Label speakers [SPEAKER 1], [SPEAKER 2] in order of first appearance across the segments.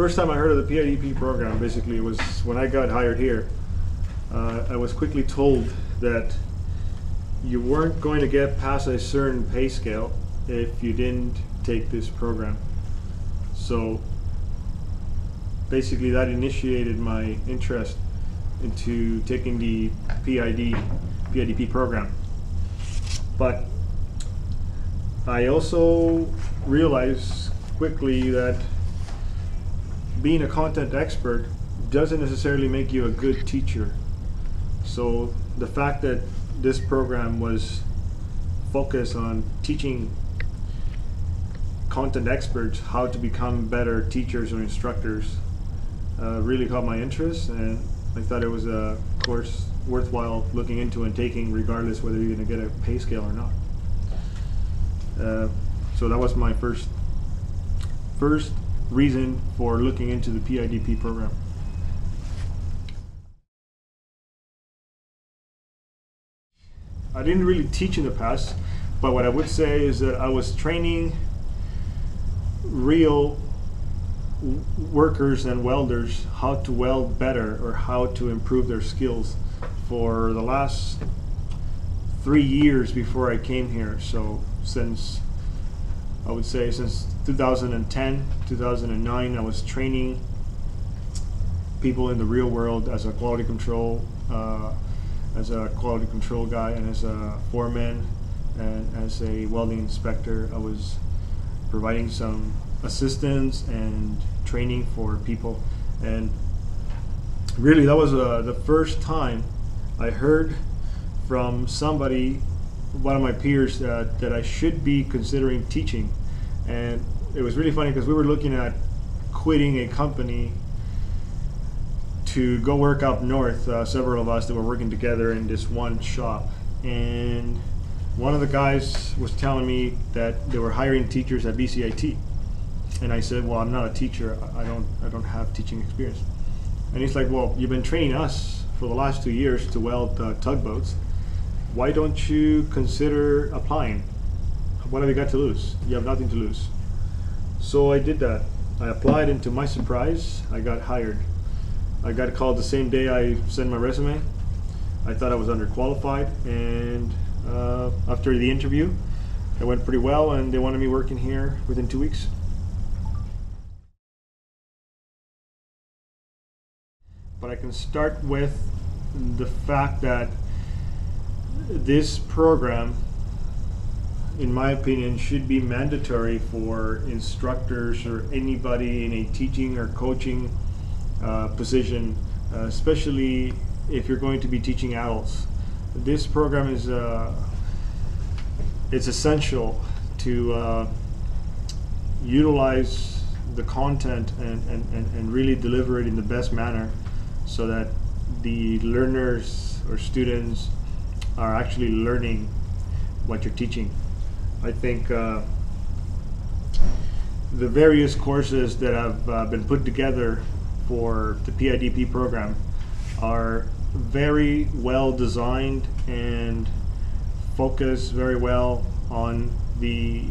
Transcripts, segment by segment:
[SPEAKER 1] first time I heard of the PIDP program basically was when I got hired here. I was quickly told that you weren't going to get past a certain pay scale if you didn't take this program. So basically that initiated my interest into taking the PIDP program. But I also realized quickly that being a content expert doesn't necessarily make you a good teacher. So the fact that this program was focused on teaching content experts how to become better teachers or instructors really caught my interest, and I thought it was a course worthwhile looking into and taking, regardless whether you're going to get a pay scale or not. So that was my first reason for looking into the PIDP program. I didn't really teach in the past, but what I would say is that I was training real workers and welders how to weld better or how to improve their skills for the last 3 years before I came here. So since 2010, 2009, I was training people in the real world as a quality control guy, and as a foreman, and as a welding inspector. I was providing some assistance and training for people, and really that was the first time I heard from somebody, one of my peers, that I should be considering teaching. And it was really funny because we were looking at quitting a company to go work up north, several of us that were working together in this one shop, and one of the guys was telling me that they were hiring teachers at BCIT, and I said, well, I'm not a teacher, I don't have teaching experience. And he's like, well, you've been training us for the last 2 years to weld tugboats. Why don't you consider applying? What have you got to lose? You have nothing to lose. So I did that. I applied, and to my surprise, I got hired. I got called the same day I sent my resume. I thought I was underqualified, and after the interview, it went pretty well, and they wanted me working here within 2 weeks. But I can start with the fact that this program, in my opinion, should be mandatory for instructors or anybody in a teaching or coaching position, especially if you're going to be teaching adults. This program is it's essential to utilize the content and really deliver it in the best manner, so that the learners or students are actually learning what you're teaching. I think the various courses that have been put together for the PIDP program are very well designed and focus very well on the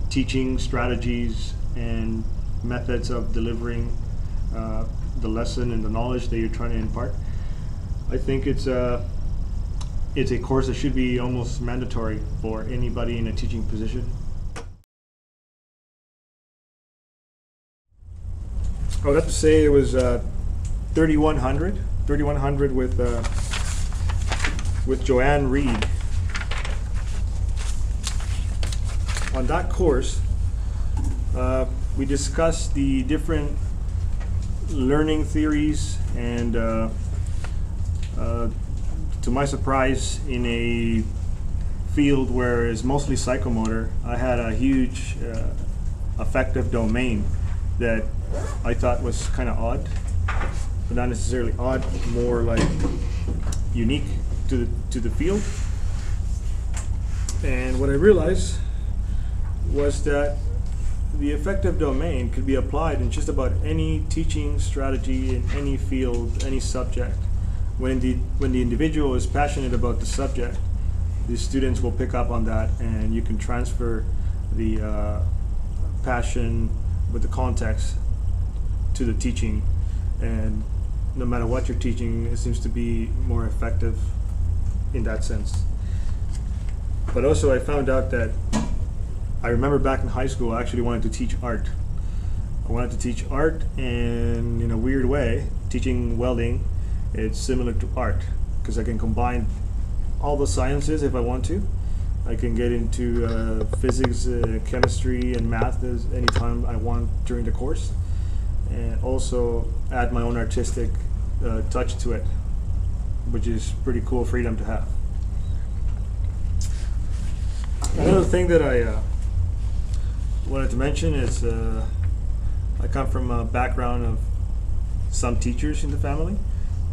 [SPEAKER 1] teaching strategies and methods of delivering the lesson and the knowledge that you're trying to impart. I think it's a course that should be almost mandatory for anybody in a teaching position. I would have to say it was 3100 with Joanne Reed. On that course, we discussed the different learning theories, and to my surprise, in a field where it's mostly psychomotor, I had a huge affective domain that I thought was kind of odd, but not necessarily odd, more like unique to the field. And what I realized was that the affective domain could be applied in just about any teaching strategy in any field, any subject. When the individual is passionate about the subject, the students will pick up on that, and you can transfer the passion with the context to the teaching, and no matter what you're teaching, it seems to be more effective in that sense. But also I found out that I remember back in high school I actually wanted to teach art. I wanted to teach art, and in a weird way, teaching welding, it's similar to art because I can combine all the sciences if I want to. I can get into physics, chemistry, and math anytime I want during the course, and also add my own artistic touch to it, which is pretty cool freedom to have. Another thing that I wanted to mention is I come from a background of some teachers in the family,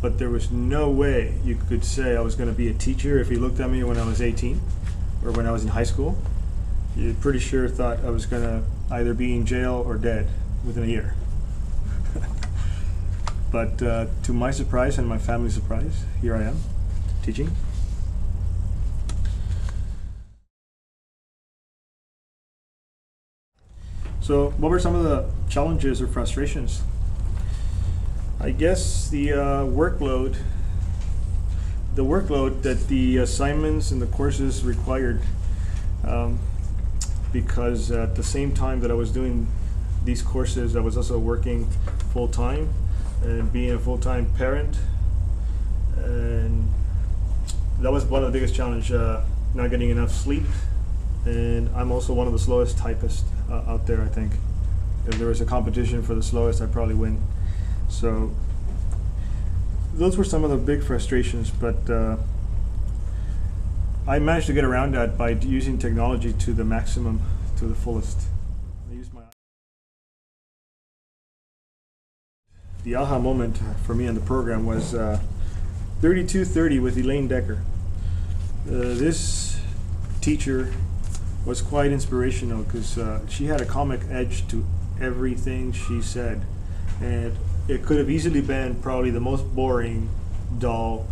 [SPEAKER 1] but there was no way you could say I was going to be a teacher if you looked at me when I was 18 or when I was in high school. You're pretty sure thought I was going to either be in jail or dead within a year. But to my surprise and my family's surprise, here I am, teaching. So what were some of the challenges or frustrations? I guess the workload that the assignments and the courses required, because at the same time that I was doing these courses, I was also working full-time and being a full-time parent, and that was one of the biggest challenges, not getting enough sleep. And I'm also one of the slowest typists out there, I think. If there was a competition for the slowest, I'd probably win. So those were some of the big frustrations, but I managed to get around that by using technology to the maximum, to the fullest. I used the aha moment for me on the program was 3230 with Elaine Decker. This teacher was quite inspirational because she had a comic edge to everything she said, and it could have easily been probably the most boring, dull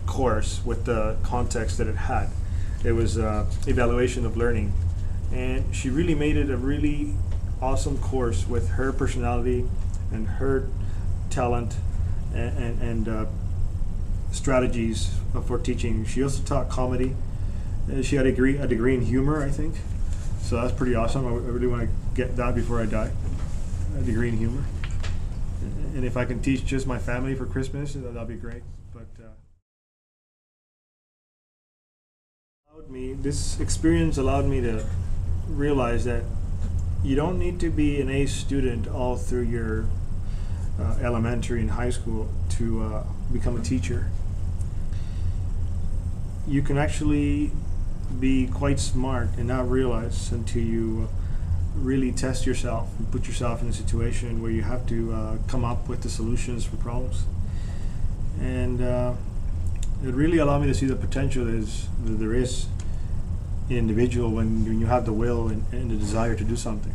[SPEAKER 1] course with the context that it had. It was evaluation of learning, and she really made it a really awesome course with her personality and her talent and strategies for teaching. She also taught comedy. She had a degree in humor, I think. So that's pretty awesome. I really want to get that before I die. A degree in humor. And if I can teach just my family for Christmas, that'll be great. But this experience allowed me to realize that you don't need to be an A student all through your elementary and high school to become a teacher. You can actually be quite smart and not realize until you really test yourself and put yourself in a situation where you have to come up with the solutions for problems. And it really allowed me to see the potential that there is in an individual when you have the will and the desire to do something.